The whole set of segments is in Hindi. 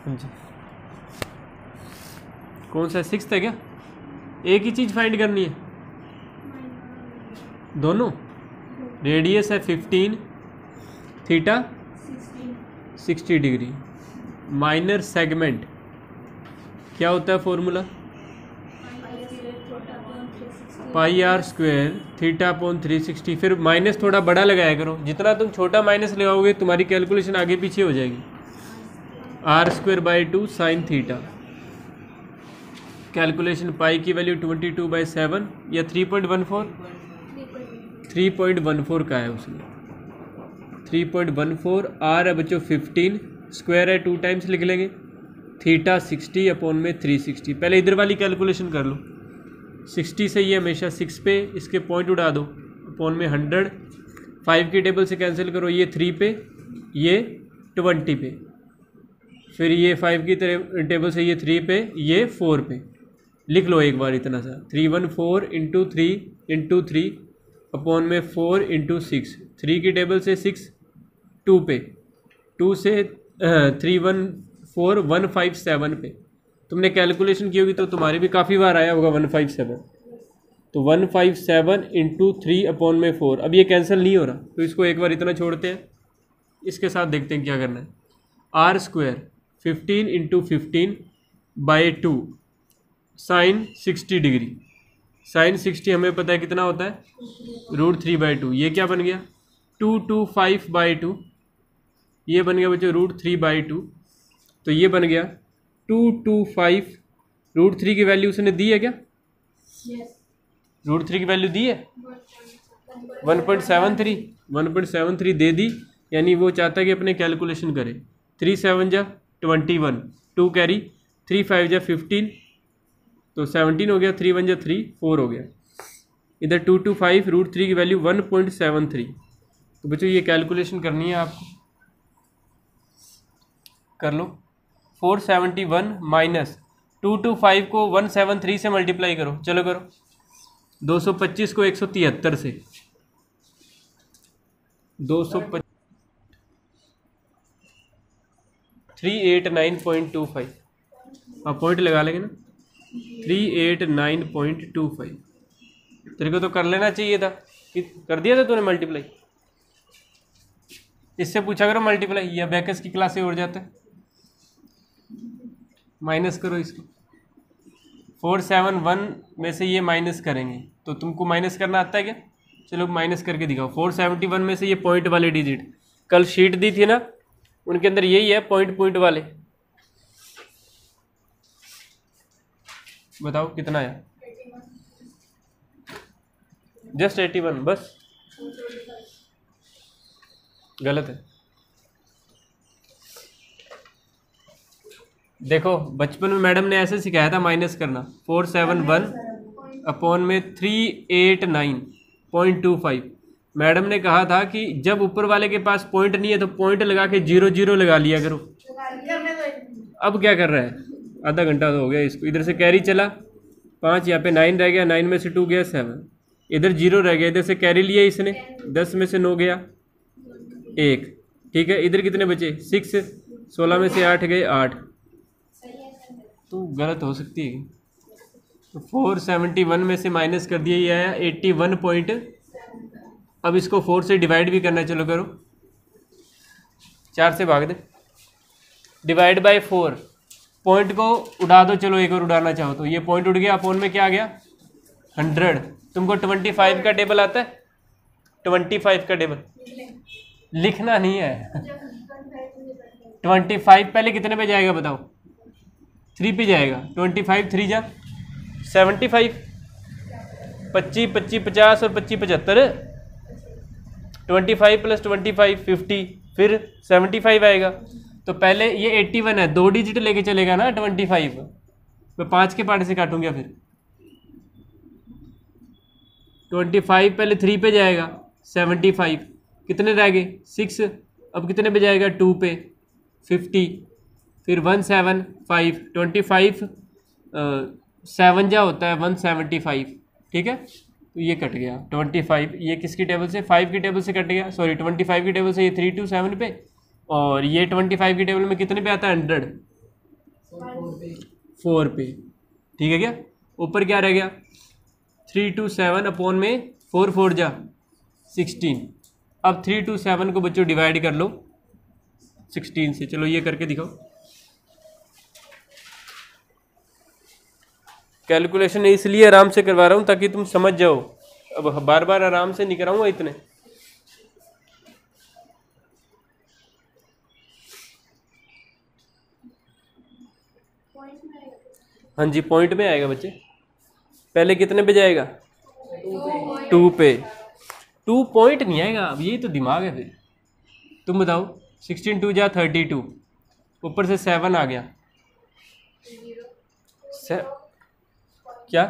हाँ जी, कौन सा 6 है क्या? एक ही चीज़ फाइंड करनी है, दोनों। रेडियस है 15, थीटा 60 डिग्री। माइनर सेगमेंट क्या होता है फॉर्मूला? Pi r square theta upon 360। फिर माइनस थोड़ा बड़ा लगाया करो, जितना तुम छोटा माइनस लगाओगे तुम्हारी कैलकुलेशन आगे पीछे हो जाएगी। R square by 2 sine theta. Calculation pi की वैल्यू 22/7 या 3.14, 3.14 का है उसमें, 3.14। आर है बच्चों 15, स्क्वायर है 2 टाइम्स लिख लेंगे, थीटा 60 अपॉन में 360। पहले इधर वाली कैलकुलेशन कर लो, 60 से ये हमेशा 6 पे, इसके पॉइंट उड़ा दो, अपॉन में 100, 5 की टेबल से कैंसिल करो, ये 3 पे, ये 20 पे, फिर ये 5 की टेबल से ये 3 पे, ये 4 पे। लिख लो एक बार इतना सा, 314 इंटू 3 इंटू 3 अपॉन में 4 इंटू 6, 3 की टेबल से 6, 2 पे, 2 से 314 157 पे। तुमने कैलकुलेशन की होगी तो तुम्हारी भी काफ़ी बार आया होगा 157। तो 157 इंटू 3 अपॉन में 4। अब ये कैंसिल नहीं हो रहा तो इसको एक बार इतना छोड़ते हैं, इसके साथ देखते हैं क्या करना है। R square 15 into 15 by 2 sine 60 degree. Sine 60 हमें पता है कितना होता है, √3/2। ये क्या बन गया 225/2, ये बन गया बच्चों √3/2। तो ये बन गया 225। √3 की वैल्यू उसने दी है क्या? √3 की वैल्यू दी है 1.73, 1.73 दे दी। यानी वो चाहता है कि अपने कैलकुलेशन करे। 3 7 जा 21, 2 कैरी, 3 5 जा 15, तो 17 हो गया, 3 1 जा 3, 4 हो गया। इधर 225, √3 की वैल्यू 1.73। तो बच्चों ये कैलकुलेशन करनी है आपको, कर लो। 471 माइनस 225 को 173 से मल्टीप्लाई करो, चलो करो। 225 को 173 से, 225 389.25। आप पॉइंट लगा लेंगे ना, 389.25। तेरे को तो कर लेना चाहिए था, कर दिया था तूने मल्टीप्लाई। इससे पूछा करो मल्टीप्लाई, या बैकस की क्लास से उड़ जाता है। माइनस करो इसको, 471 में से ये माइनस करेंगे। तो तुमको माइनस करना आता है क्या? चलो माइनस करके दिखाओ। 471 में से ये पॉइंट वाले डिजिट, कल शीट दी थी ना, उनके अंदर यही है पॉइंट पॉइंट वाले। बताओ कितना आया? जस्ट 81, बस गलत है। देखो बचपन में मैडम ने ऐसे सिखाया था माइनस करना। 471 अपॉन में 389.25। मैडम ने कहा था कि जब ऊपर वाले के पास पॉइंट नहीं है तो पॉइंट लगा के 0 0 लगा लिया करो। अब क्या कर रहा है, आधा घंटा तो हो गया इसको। इधर से कैरी चला 5, यहाँ पे 9 रह गया, 9 में से 2 गया 7, इधर 0 रह गया, इधर से कैरी लिया इसने, 10 में से 9 गया 1, ठीक है। इधर कितने बचे 6, 16 में से 8 गए 8। तो गलत हो सकती है। तो 471 में से माइनस कर दिया, ये आया 81 पॉइंट। अब इसको 4 से डिवाइड भी करना है, चलो करो। 4 से भाग दे, डिवाइड बाय 4। पॉइंट को उड़ा दो, चलो एक और उड़ाना चाहो तो। ये पॉइंट उड़ गया, अपॉन में क्या आ गया 100। तुमको 25 का टेबल आता है? 25 का टेबल लिखना नहीं है। 25 पहले कितने पे जाएगा बताओ? 3 पे जाएगा। 25 3 जा 75, 25 25 50 और 25 75। 25 + 25 50, फिर 75 आएगा। तो पहले ये 81 है, 2 डिजिट लेके चलेगा ना 25। मैं 5 के पार्ट से काटूंगा। फिर 25 पहले 3 पे जाएगा, 75 कितने रह गए 6। अब कितने पे जाएगा 2 पे 50, फिर 175, 25 7 जा होता है 175, ठीक है। तो ये कट गया 25, ये किसकी टेबल से? 5 की टेबल से कट गया, सॉरी 25 की टेबल से ये 3 2 7 पे। और ये 25 की टेबल में कितने पे आता है 100, 4 पे, ठीक है क्या। ऊपर क्या रह गया 327 अपॉन में 4 4 जा 16। अब 327 को बच्चों डिवाइड कर लो 16 से। चलो ये करके दिखाओ। कैलकुलेशन इसलिए आराम से करवा रहा हूँ ताकि तुम समझ जाओ, अब बार बार आराम से नहीं कराऊंगा इतने। हाँ जी पॉइंट में आएगा बच्चे। पहले कितने पे जाएगा 2 पे। 2 पॉइंट नहीं आएगा, अब यही तो दिमाग है फिर। तुम बताओ 16 2 जा 32, ऊपर से 7 आ गया क्या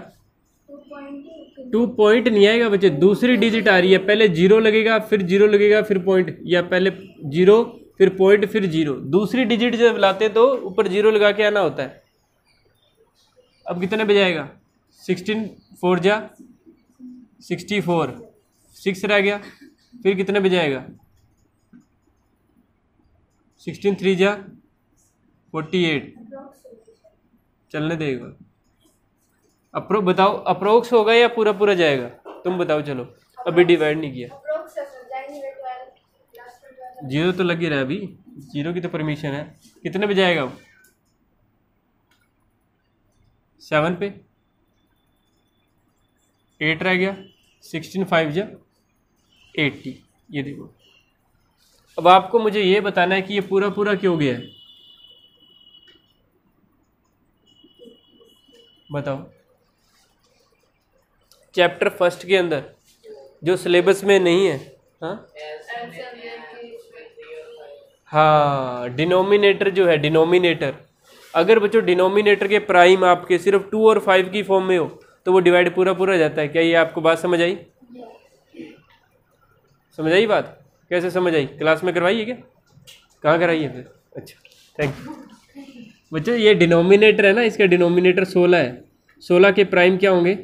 2 पॉइंट नहीं आएगा बच्चे। दूसरी डिजिट आ रही है, पहले 0 लगेगा फिर 0 लगेगा फिर पॉइंट, या पहले 0 फिर पॉइंट फिर 0। दूसरी डिजिट जब लाते तो ऊपर 0 लगा के आना होता है। अब कितने पे जाएगा 16 4 जा 64, 6 रह गया। फिर कितने पे जाएगा 16 3 जा 48। चलने देगा। बताओ अप्रोक्स होगा या पूरा पूरा जाएगा, तुम बताओ। चलो अभी डिवाइड नहीं किया। 0 तो लग ही रहा है अभी, 0 की तो परमिशन है। कितने पे जाएगा वो 7 पे, 8 रह गया। 16 5 जा 80। ये देखो। अब आपको मुझे ये बताना है कि ये पूरा पूरा क्यों गया है, बताओ। चैप्टर फर्स्ट के अंदर जो सिलेबस में नहीं है, हाँ डिनोमिनेटर जो है, डिनोमिनेटर। अगर बच्चों डिनोमिनेटर के प्राइम आपके सिर्फ 2 और 5 की फॉर्म में हो तो वो डिवाइड पूरा पूरा जाता है। क्या ये आपको बात समझ आई? समझ आई बात? कैसे समझ आई? क्लास में करवाई है क्या? कहाँ कराई है फिर? अच्छा थैंक यू बच्चों। ये डिनोमिनेटर है ना, इसका डिनोमिनेटर 16 है। 16 के प्राइम क्या होंगे?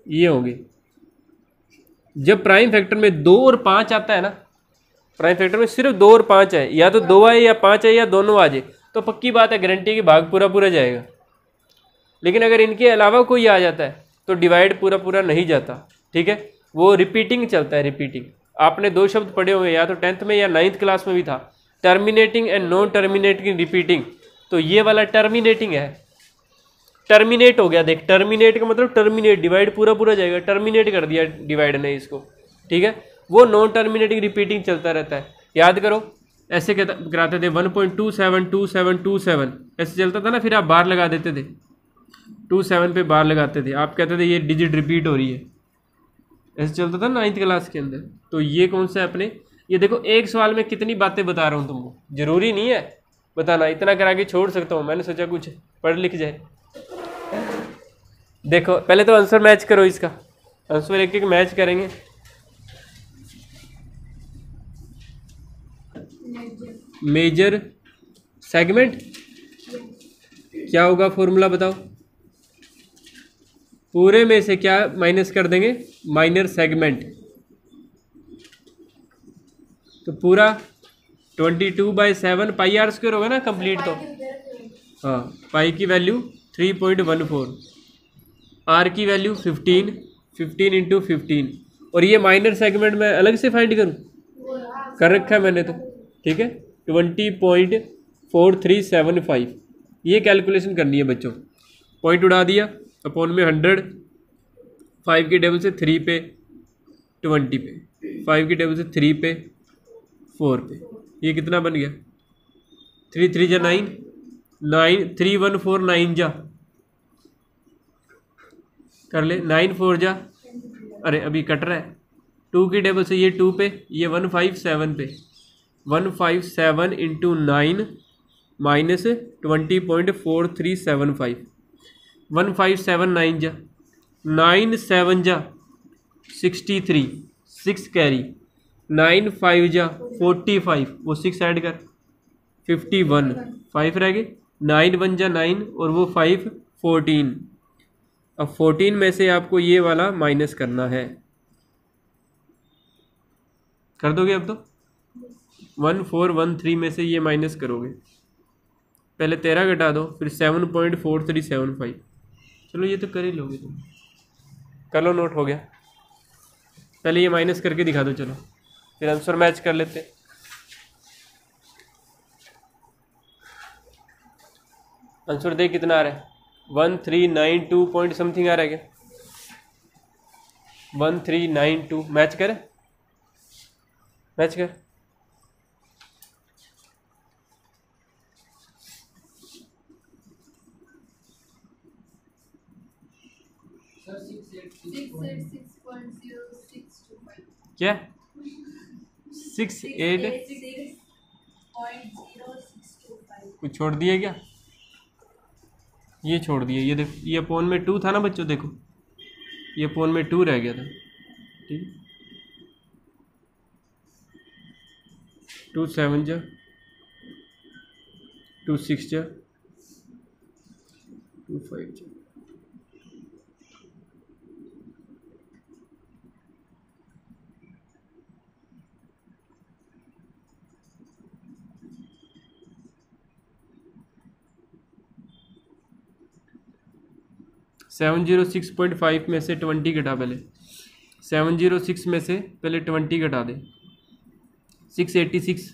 ये होंगे। जब प्राइम फैक्टर में 2 और 5 आता है ना, प्राइम फैक्टर में सिर्फ 2 और 5 है, या तो 2 आए या 5 आए या दोनों आ जाए, तो पक्की बात है गारंटी की भाग पूरा पूरा जाएगा। लेकिन अगर इनके अलावा कोई आ जाता है तो डिवाइड पूरा पूरा नहीं जाता, ठीक है। वो रिपीटिंग चलता है, रिपीटिंग। आपने 2 शब्द पढ़े होंगे, या तो 10th में या 9th क्लास में भी था, terminating and non terminating repeating. तो ये वाला टर्मिनेटिंग है, टर्मिनेट हो गया। देख टर्मिनेट का मतलब टर्मिनेट, डिवाइड पूरा पूरा जाएगा, टर्मिनेट कर दिया डिवाइड ने इसको, ठीक है। वो नॉन टर्मिनेटिंग रिपीटिंग चलता रहता है। याद करो ऐसे कराते थे 1.272727 ऐसे चलता था ना, फिर आप बार लगा देते थे, 27 पे बार लगाते थे, आप कहते थे ये डिजिट रिपीट हो रही है, ऐसे चलता था 9th क्लास के अंदर। तो ये कौन सा है अपने, ये देखो एक सवाल में कितनी बातें बता रहा हूँ तुमको, जरूरी नहीं है बताना, इतना करा के छोड़ सकता हूँ। मैंने सोचा कुछ पढ़ लिख जाए। देखो पहले तो आंसर मैच करो, इसका आंसर एक एक मैच करेंगे। मेजर सेगमेंट क्या होगा, फॉर्मूला बताओ। पूरे में से क्या माइनस कर देंगे, माइनर सेगमेंट। तो पूरा 22/7 पाई आर स्क्वायर होगा ना कंप्लीट। तो हाँ पाई की वैल्यू 3.14, आर की वैल्यू 15, 15 इंटू 15। और ये माइनर सेगमेंट मैं अलग से फाइंड करूँ, कर रखा है मैंने तो, ठीक है। 20.4375 ये कैलकुलेशन करनी है बच्चों। पॉइंट उड़ा दिया अपॉन में 100, 5 की टेबल से 3 पे 20 पे, 5 की टेबल से 3 पे 4 पे। ये कितना बन गया 3 3 जा 9, 3149 जा, कर ले 9 4 जा, अरे अभी कट रहा है। 2 की टेबल से ये 2 पे, ये 157 पे, 157 इंटू 9 माइनस 20.4375, 1579 जा, 9 7 जा 63, 6 कैरी, 9 5 जा 45, वो 6 ऐड कर 51, 5 रह गए, 9 1 जा 9 और वो 5 14। अब 14 में से आपको ये वाला माइनस करना है, कर दोगे अब तो 1413 में से ये माइनस करोगे पहले 13 घटा दो, फिर 7.4375। चलो ये तो कर ही लोगे तुम, कर लो, नोट हो गया। पहले ये माइनस करके दिखा दो, चलो फिर आंसर मैच कर लेते। आंसर देख कितना आ रहा है, 1392 पॉइंट समथिंग आ रहा है क्या? 1392 मैच कर, मैच कर। क्या 68 कुछ छोड़ दिए क्या? ये छोड़ दिए, ये देखो, ये अपोन में 2 था ना बच्चों, देखो ये अपोन में 2 रह गया था, ठीक है। 2 7 जा, 2 6 जा, 2 5 जा। सेवन 706.5 में से 20 घटा, पहले 706 में से पहले 20 घटा दे, 686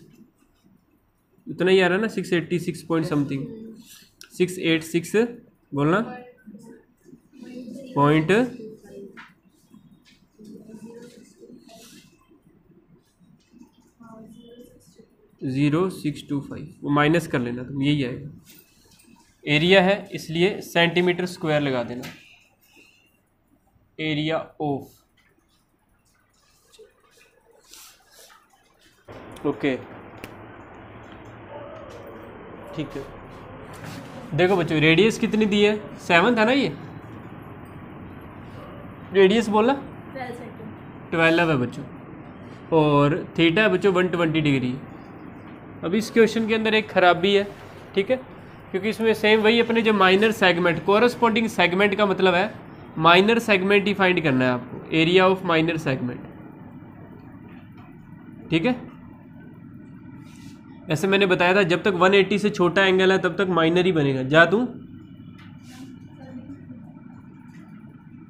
इतना ही आ रहा है ना, 686 पॉइंट समथिंग, 686 बोलना पॉइंट 0625, वो माइनस कर लेना तुम, यही आएगा। एरिया है इसलिए सेंटीमीटर स्क्वायर लगा देना, एरिया ऑफ, ओके ठीक है। देखो बच्चों रेडियस कितनी दी है, 7 था ना, ये रेडियस बोला 12 है बच्चों, और थीटा है बच्चों 120 डिग्री। अब इस क्वेश्चन के अंदर एक खराबी है, ठीक है, क्योंकि इसमें सेम वही अपने जो माइनर सेगमेंट, कोरस्पॉन्डिंग सेगमेंट का मतलब है माइनर सेगमेंट ही फाइंड करना है आपको, एरिया ऑफ माइनर सेगमेंट, ठीक है। ऐसे मैंने बताया था जब तक 180 से छोटा एंगल है तब तक माइनर ही बनेगा। जा दूं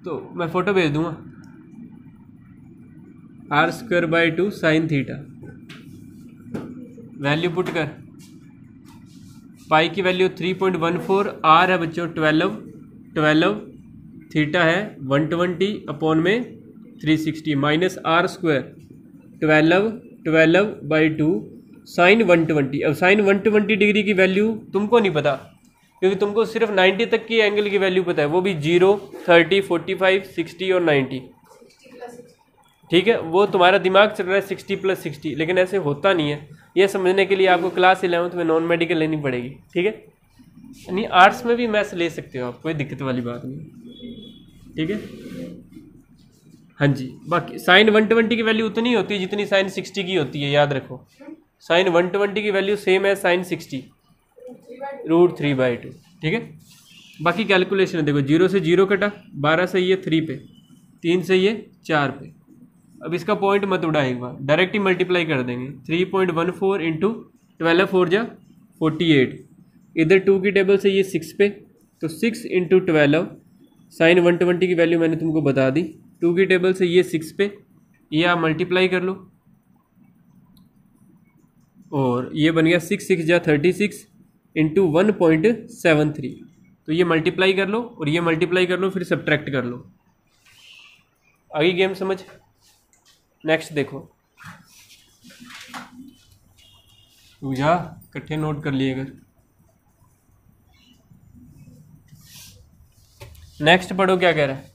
तो मैं फोटो भेज दूंगा, r²/2 sin theta, value put कर, पाई की वैल्यू 3.14, आर है बच्चों 12, थीटा है 120 अपॉन में 360 माइनस r², 12/2 साइन 120। अब साइन 120 डिग्री की वैल्यू तुमको नहीं पता, क्योंकि तुमको सिर्फ 90 तक की एंगल की वैल्यू पता है, वो भी 0, 30, 45, 60 और 90, ठीक है। वो तुम्हारा दिमाग चल रहा है 60 + 60, लेकिन ऐसे होता नहीं है। ये समझने के लिए आपको क्लास 11th में नॉन मेडिकल लेनी पड़ेगी, ठीक है। यानी आर्ट्स में भी मैथ्स ले सकते हो आप, कोई दिक्कत वाली बात नहीं, ठीक है। हाँ जी, बाकी साइन 120 की वैल्यू उतनी होती है जितनी साइन 60 की होती है, याद रखो। साइन 120 की वैल्यू सेम है साइन 60, √3/2, ठीक है। बाकी कैलकुलेशन देखो, 0 से 0 कटा, 12 से ये 3 पे, 3 से ये 4 पे। अब इसका पॉइंट मत उड़ा, एक बार डायरेक्ट ही मल्टीप्लाई कर देंगे, 3.14 इंटू 12 4 जा 48, इधर 2 की टेबल से ये 6 पे, तो 6 इंटू 12, साइन 120 की वैल्यू मैंने तुमको बता दी, 2 की टेबल से ये 6 पे, ये आप मल्टीप्लाई कर लो, और ये बन गया 6 6 जा 36 इंटू 1.73, तो ये मल्टीप्लाई कर लो और ये मल्टीप्लाई कर लो, फिर सब्ट्रैक्ट कर लो। आगे गेम समझ। नेक्स्ट देखो, तू जा इकट्ठे नोट कर लिए अगर। नेक्स्ट पढ़ो क्या कह रहा है।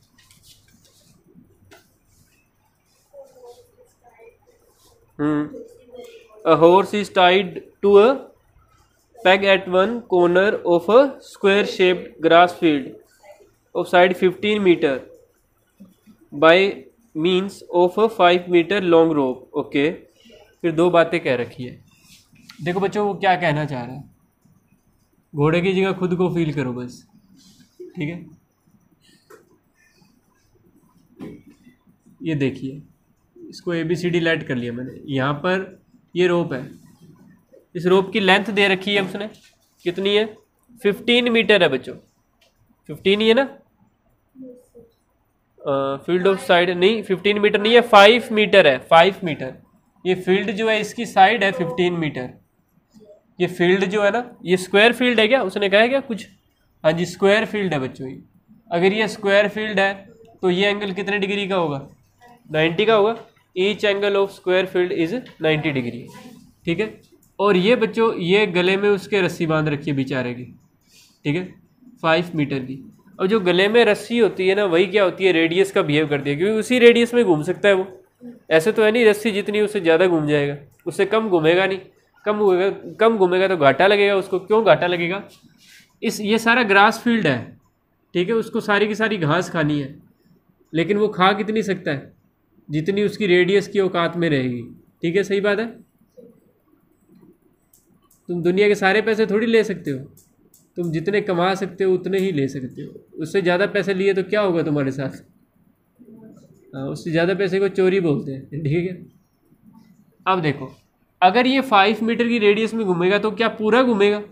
A horse is tied to a peg at one corner of a square-shaped grass field of side 15 meter by means of a 5 meter long rope. Okay, फिर दो बातें कह रखी है। देखो बच्चों, वो क्या कहना चाह रहा है, घोड़े की जगह खुद को फील करो बस, ठीक है। ये देखिए, इसको ABCD लाइट कर लिया मैंने। यहाँ पर ये रोप है, इस रोप की लेंथ दे रखी है उसने कितनी है? 15 मीटर है बच्चों, 15 ही है ना। फील्ड ऑफ साइड नहीं, 15 मीटर नहीं है, 5 मीटर है, 5 मीटर। ये फील्ड जो है इसकी साइड है 15 मीटर। ये फील्ड जो है ना, ये स्क्वायर फील्ड है क्या? उसने कहा है क्या कुछ? हाँ जी, स्क्वायर फील्ड है बच्चों ये। अगर ये स्क्वायर फील्ड है तो ये एंगल कितने डिग्री का होगा? 90 का होगा। Each angle of square field is 90 degree, ठीक है। और ये बच्चों, ये गले में उसके रस्सी बांध रखी है बेचारे की, ठीक है, 5 मीटर की। और जो गले में रस्सी होती है ना, वही क्या होती है? रेडियस का बिहेव करती है, क्योंकि उसी रेडियस में घूम सकता है वो। ऐसे तो है नहीं रस्सी जितनी उससे ज़्यादा घूम जाएगा, उससे कम घूमेगा नहीं। कम घूमेगा तो घाटा लगेगा उसको। क्यों घाटा लगेगा? ये सारा ग्रास फील्ड है, ठीक है, उसको सारी की सारी घास खानी है, लेकिन वो खा कितनी सकता है? जितनी उसकी रेडियस की औकात में रहेगी, ठीक है, सही बात है। तुम दुनिया के सारे पैसे थोड़ी ले सकते हो, तुम जितने कमा सकते हो उतने ही ले सकते हो। उससे ज़्यादा पैसे लिए तो क्या होगा तुम्हारे साथ? हाँ, उससे ज़्यादा पैसे को चोरी बोलते हैं, ठीक है। अब देखो, अगर ये 5 मीटर की रेडियस में घूमेगा तो क्या पूरा घूमेगा?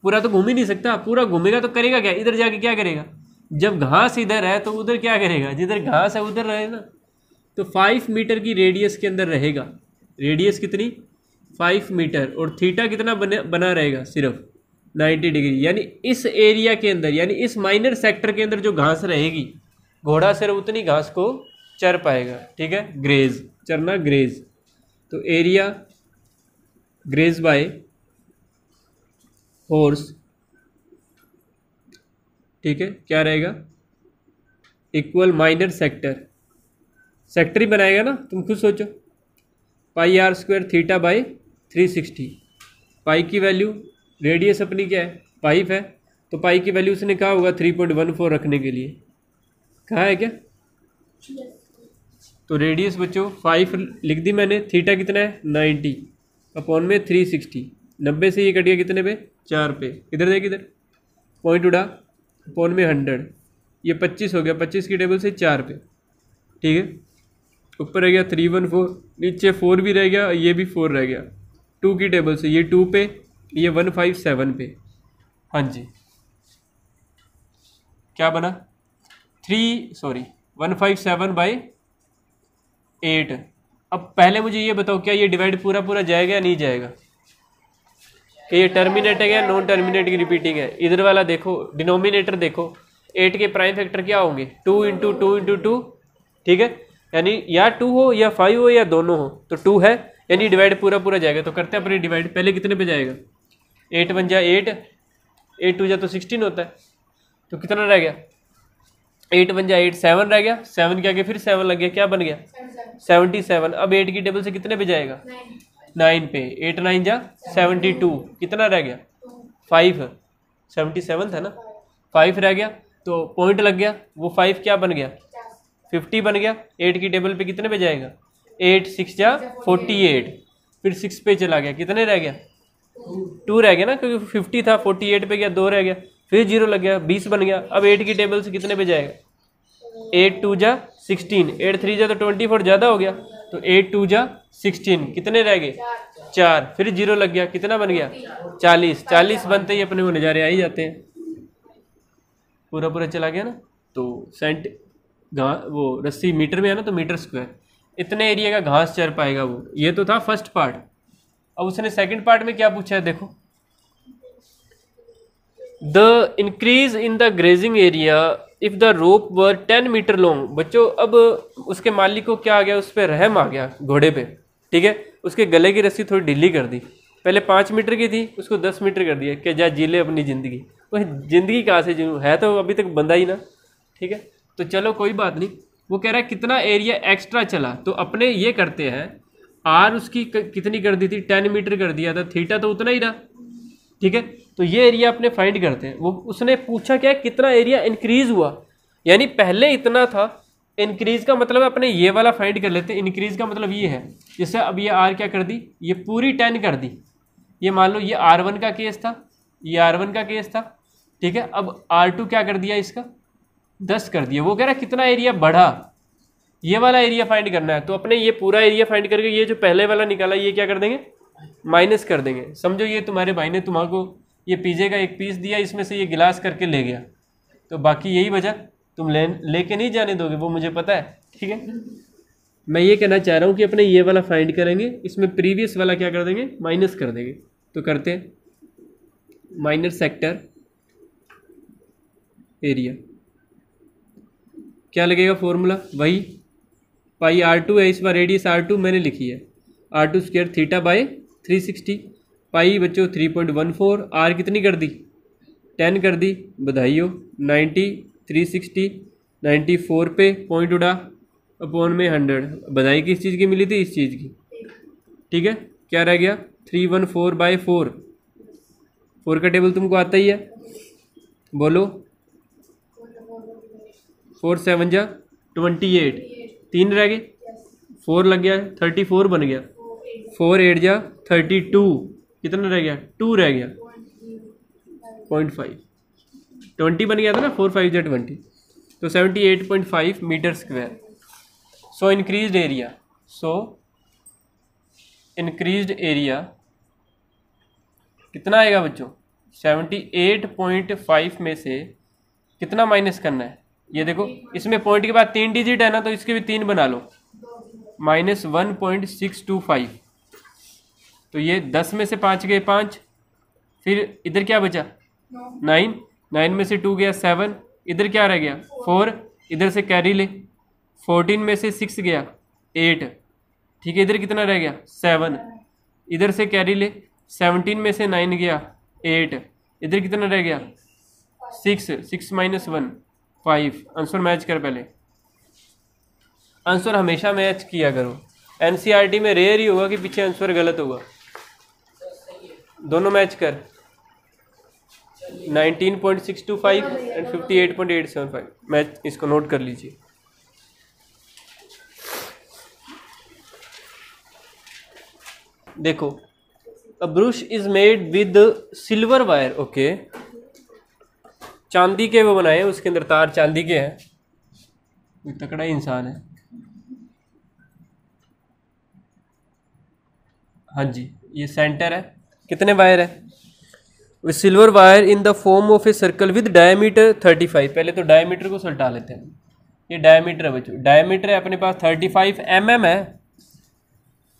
पूरा तो घूम ही नहीं सकता। पूरा घूमेगा तो करेगा क्या? इधर जाके क्या करेगा? जब घास इधर है तो उधर क्या करेगा? जिधर घास है उधर रहे ना। तो 5 मीटर की रेडियस के अंदर रहेगा। रेडियस कितनी? 5 मीटर। और थीटा कितना बना रहेगा? सिर्फ 90 डिग्री। यानी इस एरिया के अंदर, यानी इस माइनर सेक्टर के अंदर जो घास रहेगी, घोड़ा सिर्फ उतनी घास को चर पाएगा, ठीक है, ग्रेज, चरना ग्रेज। तो एरिया ग्रेज बाय हॉर्स, ठीक है, क्या रहेगा? Equal minor sector. सेक्टर ही बनाएगा ना, तुम खुद सोचो। पाई आर स्क्वायर थीटा बाई 360। पाई की वैल्यू, रेडियस अपनी क्या है? 5 है, तो पाई की वैल्यू उसने कहा होगा 3.14 रखने के लिए। कहा है क्या? तो रेडियस बच्चों 5 लिख दी मैंने। थीटा कितना है? 90 अपॉन में 360। 90 से ये कट गया कितने पे? 4 पे। इधर देख, इधर पॉइंट उड़ा, अपॉन में 100। ये 25 हो गया, 25 की टेबल से 4 पे, ठीक है। ऊपर रह गया 314, नीचे 4 भी रह गया, ये भी 4 रह गया। 2 की टेबल से ये 2 पे, ये 157 पे। हाँ जी, क्या बना? 157/8। अब पहले मुझे ये बताओ, क्या ये डिवाइड पूरा पूरा जाएगा या नहीं जाएगा? कि ये टर्मिनेट है या नॉन टर्मिनेट की रिपीटिंग है? इधर वाला देखो, डिनोमिनेटर देखो, 8 के प्राइम फैक्टर क्या होंगे? 2 × 2 × 2, ठीक है, यानी या 2 हो या 5 हो या दोनों हो, तो 2 है, यानी डिवाइड पूरा पूरा जाएगा। तो करते हैं अपने डिवाइड। पहले कितने पे जाएगा? 8 × 1 = 8, 8 × 2 तो 16 होता है, तो कितना रह गया? 8 × 1 = 8, 7 रह गया। 7 के आगे फिर 7 लग गया, क्या बन गया? 77। अब 8 की टेबल से कितने पे जाएगा? 9 पे। 8 × 9 = 72, कितना रह गया? 5। 77 था ना, 5 रह गया, तो पॉइंट लग गया। वो 5 क्या बन गया? 50 बन गया। 8 की टेबल पे कितने पे जाएगा? 8 × 6 = 48। फिर 6 पे चला गया, कितने रह गया? 2 रह गया ना, क्योंकि 50 था, 48 पे गया, 2 रह गया, फिर 0 लग गया, 20 बन गया। अब 8 की टेबल से कितने पे जाएगा? 8 × 2 = 16, 8 × 3 = 24, ज़्यादा हो गया, तो 8 × 2 = 16, कितने रह गए? 4, फिर 0 लग गया, कितना बन गया? 40। 40 बनते ही अपने को नज़ारे आ ही जाते हैं। पूरा पूरा चला गया ना, तो सेंट वो रस्सी मीटर में है ना, तो मीटर स्क्वायर, इतने एरिया का घास चर पाएगा वो। ये तो था फर्स्ट पार्ट। अब उसने सेकंड पार्ट में क्या पूछा है, देखो, the increase in the grazing area if the rope were 10 metre long. बच्चों, अब उसके मालिक को क्या आ गया? उस पर रहम आ गया घोड़े पे, ठीक है। उसके गले की रस्सी थोड़ी ढीली कर दी। पहले 5 मीटर की थी, उसको 10 मीटर कर दिया कि जा जी ले अपनी ज़िंदगी। वह ज़िंदगी कहाँ से जीऊँ, है तो अभी तक बंदा ही ना, ठीक है। तो चलो कोई बात नहीं। वो कह रहा है कितना एरिया एक्स्ट्रा चला, तो अपने ये करते हैं, आर उसकी कितनी कर दी थी? 10 मीटर कर दिया था, थीटा तो उतना ही रहा, ठीक है। तो ये एरिया अपने फाइंड करते हैं। वो उसने पूछा क्या? कितना एरिया इंक्रीज हुआ, यानी पहले इतना था। इंक्रीज का मतलब अपने ये वाला फाइंड कर लेते हैं। इंक्रीज का मतलब ये है, जैसे अब ये आर क्या कर दी? ये पूरी 10 कर दी। ये मान लो ये R1 का केस था, ये R1 का केस था, ठीक है। अब R2 क्या कर दिया? इसका 10 कर दिया। वो कह रहा है कितना एरिया बढ़ा, ये वाला एरिया फाइंड करना है। तो अपने ये पूरा एरिया फाइंड करके ये जो पहले वाला निकाला, ये क्या कर देंगे? माइनस कर देंगे। समझो ये तुम्हारे भाई ने तुम्हारे ये पिज़्ज़े का एक पीस दिया, इसमें से ये गिलास करके ले गया, तो बाकी यही बचा, तुम लेके नहीं जाने दोगे, वो मुझे पता है। ठीक है, मैं ये कहना चाह रहा हूँ कि अपने ये वाला फाइंड करेंगे, इसमें प्रीवियस वाला क्या कर देंगे, माइनस कर देंगे। तो करते हैं माइनर सेक्टर एरिया, क्या लगेगा फॉर्मूला वही, पाई R2 है, इस बार रेडियस R2 मैंने लिखी है, R2 स्क्वायर थीटा बाय 360, पाई बच्चों 3.14, R कितनी कर दी 10 कर दी, बधाई हो 90, 360 94 पे पॉइंट उड़ा, अपॉन में 100, बधाई किस चीज़ की मिली थी, इस चीज़ की। ठीक है, क्या रह गया 314/4, 4 का टेबल तुमको आता ही है, बोलो 4 7 जा 28, 3 रह गए, 4 लग गया 34 बन गया, 4 8 जा 32, कितना रह गया 2 रह गया 0.5, 20 बन गया था ना, 4 5 जा 20, तो 78.5 मीटर स्क्वायर। सो इंक्रीज्ड एरिया कितना आएगा बच्चों, 78.5 में से कितना माइनस करना है, ये देखो इसमें पॉइंट के बाद 3 डिजिट है ना, तो इसके भी 3 बना लो, -1.625, तो ये 10 में से 5 गए 5, फिर इधर क्या बचा 9, 9 में से 2 गया 7, इधर क्या रह गया 4, इधर से कैरी ले, 14 में से 6 गया 8, ठीक है, इधर कितना रह गया 7, इधर से कैरी ले, 17 में से 9 गया 8, इधर कितना रह गया 6, 6 - 1 5, आंसर मैच कर, पहले आंसर हमेशा मैच किया करो, एनसीईआरटी में रेयर ही होगा कि पीछे आंसर गलत होगा, दोनों मैच कर, 19.625 एंड 58.875, मैच, इसको नोट कर लीजिए। देखो, a brush is made with silver wire, okay, चांदी के वो बनाए, उसके अंदर तार चांदी के हैं, कोई तकड़ा इंसान है, हाँ जी, ये सेंटर है, कितने वायर है, with silver wire in the form of a circle with diameter 35, पहले तो डायमीटर को सल्टा लेते हैं, ये डायमीटर है बच्चों, डायमीटर है अपने पास 35 mm है,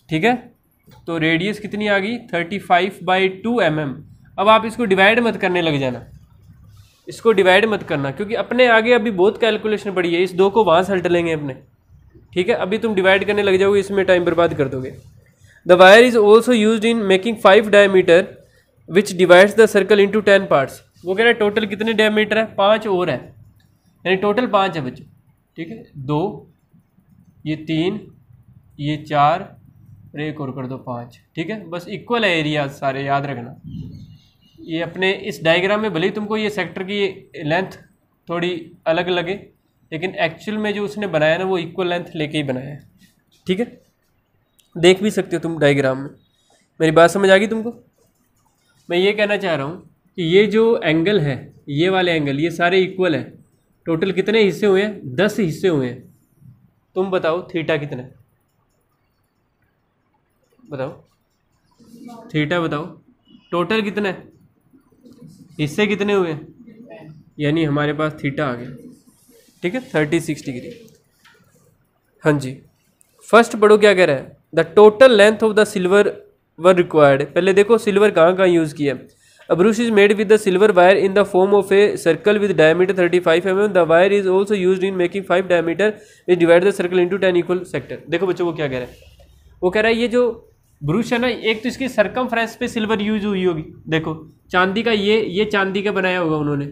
ठीक है, तो रेडियस कितनी आ गई 35/2 mm। अब आप इसको डिवाइड मत करने लग जाना, इसको डिवाइड मत करना, क्योंकि अपने आगे अभी बहुत कैलकुलेशन पड़ी है, इस 2 को वहाँ सल्ट लेंगे अपने, ठीक है, अभी तुम डिवाइड करने लग जाओगे, इसमें टाइम बर्बाद कर दोगे। The wire is also use in making 5 diameter which divides the circle into 10 parts, वो कह रहा है टोटल कितने डायमीटर है, 5 और है, यानी टोटल 5 है बच्चों, ठीक है, 2, ये 3, ये 4 और एक और कर दो 5, ठीक है, बस इक्वल है एरिया सारे, याद रखना। ये अपने इस डायग्राम में भले ही तुमको ये सेक्टर की लेंथ थोड़ी अलग लगे, लेकिन एक्चुअल में जो उसने बनाया ना वो इक्वल लेंथ लेके ही बनाया है, ठीक है, देख भी सकते हो तुम डायग्राम में। मेरी बात समझ आ गई तुमको? मैं ये कहना चाह रहा हूँ कि ये जो एंगल है, ये वाले एंगल, ये सारे इक्वल है, टोटल कितने हिस्से हुए हैं, 10 हिस्से हुए हैं, तुम बताओ थीटा कितना है, बताओ थीटा बताओ, टोटल कितना है, हिस्से कितने हुए, यानी हमारे पास थीटा आ गया, ठीक है, 36 डिग्री। हाँ जी, फर्स्ट पढ़ो क्या कह रहा है, the total length of the silver were required, पहले देखो सिल्वर कहाँ कहाँ यूज़ किया। A brush is made with the silver wire in the form of a circle with diameter 35 mm, the wire is also use in making 5 diameter which divide the circle into 10 equal sector. देखो बच्चों वो क्या कह रहा है, वो कह रहा है ये जो ब्रश है ना, एक तो इसकी सरकमफ्रेंस पे सिल्वर यूज हुई होगी, देखो चांदी का, ये चांदी का बनाया होगा उन्होंने,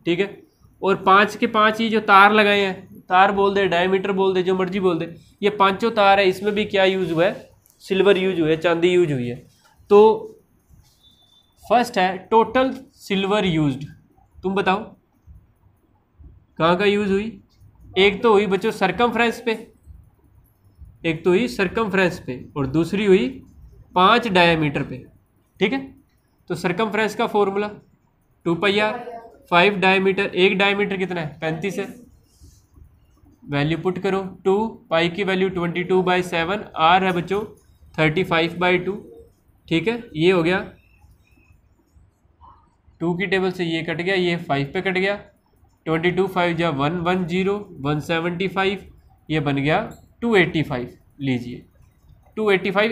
ठीक है, और 5 के 5 ये जो तार लगाए हैं, तार बोल दे, डायमीटर बोल दे, जो मर्जी बोल दे, ये 5 तार है, इसमें भी क्या यूज हुआ है, सिल्वर यूज हुआ है, चांदी यूज हुई है। तो फर्स्ट है टोटल सिल्वर यूज्ड, तुम बताओ कहाँ का यूज हुई, एक तो हुई बच्चों सरकमफ्रेंस पे, एक तो हुई सरकमफ्रेंस पे, और दूसरी हुई 5 डायमीटर पे, ठीक है। तो सरकमफ्रेंस का फॉर्मूला 2πr, 5 डायमीटर, एक डायमीटर कितना है 35 है, वैल्यू पुट करो, 2 पाई की वैल्यू 22/7, आर है बच्चों 35/2, ठीक है, ये हो गया 2 की टेबल से ये कट गया, ये 5 पे कट गया, 22 5 जा 110 175, ये बन गया 285। लीजिए 285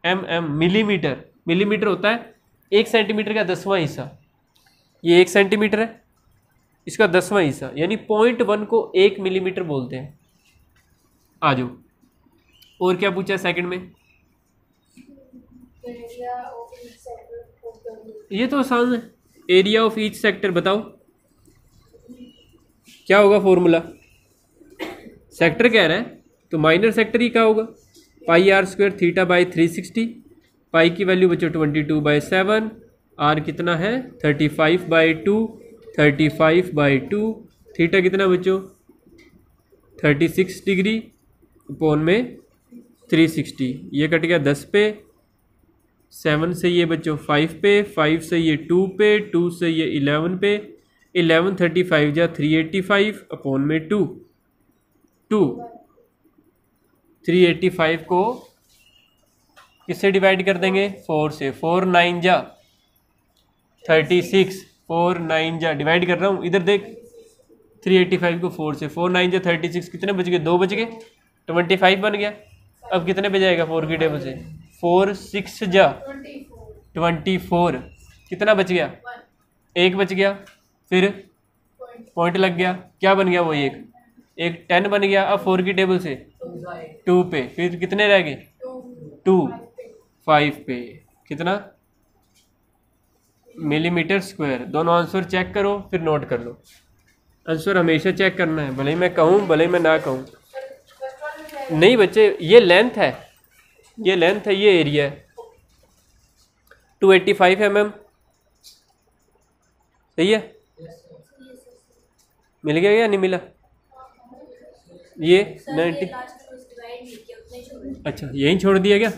एम मिलीमीटर। मिलीमीटर होता है 1 सेंटीमीटर का 10वां हिस्सा। ये 1 सेंटीमीटर है, इसका 10वां हिस्सा, यानी 0.1 को 1 मिलीमीटर बोलते हैं। आ जाओ, और क्या पूछा सेकंड में? ये तो आसान है, एरिया ऑफ ईच सेक्टर। बताओ क्या होगा फॉर्मूला? सेक्टर कह रहा है तो माइनर सेक्टर ही क्या होगा? पाई आर स्क्वायर थीटा बाई 360। पाई की वैल्यू बच्चों 22/7, आर कितना है 35/2, 35/2, थीटा कितना बच्चों 36 डिग्री अपॉन में 360। ये कट गया 10 पे, 7 से ये बच्चों 5 पे, 5 से ये 2 पे, 2 से ये 11 पे, 11 35 जा 385 अपॉन में 2। 385 को किससे डिवाइड कर देंगे? 4 से। 4 9 जा 36, 4 9 जा डिवाइड कर रहा हूँ, इधर देख 385 को 4 से, 4 9 जा 36, कितने बच गए? 2 बच गए, 25 बन गया। अब कितने पे जाएगा 4 की टेबल से? 4 6 जा 24, कितना बच गया? 1 बच गया, फिर पॉइंट लग गया, क्या बन गया वो? एक 10 बन गया। अब 4 की टेबल से 2 पे, फिर कितने रह गए? 2 5 पे, कितना मिलीमीटर स्क्वायर। दोनों आंसर चेक करो फिर नोट कर लो। आंसर हमेशा चेक करना है, भले ही मैं कहूँ भले ही मैं ना कहूँ। नहीं बच्चे, ये लेंथ है, ये लेंथ है, ये एरिया है। 285 mm, सही है? मिल गया या नहीं मिला? ये 90, अच्छा यहीं छोड़ दिया क्या?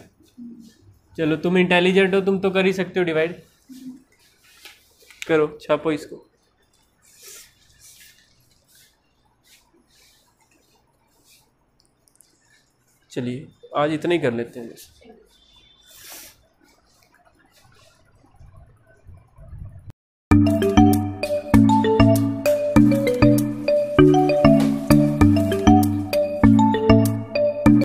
चलो तुम इंटेलिजेंट हो, तुम तो कर ही सकते हो डिवाइड। करो, छापो इसको। चलिए आज इतना ही कर लेते हैं।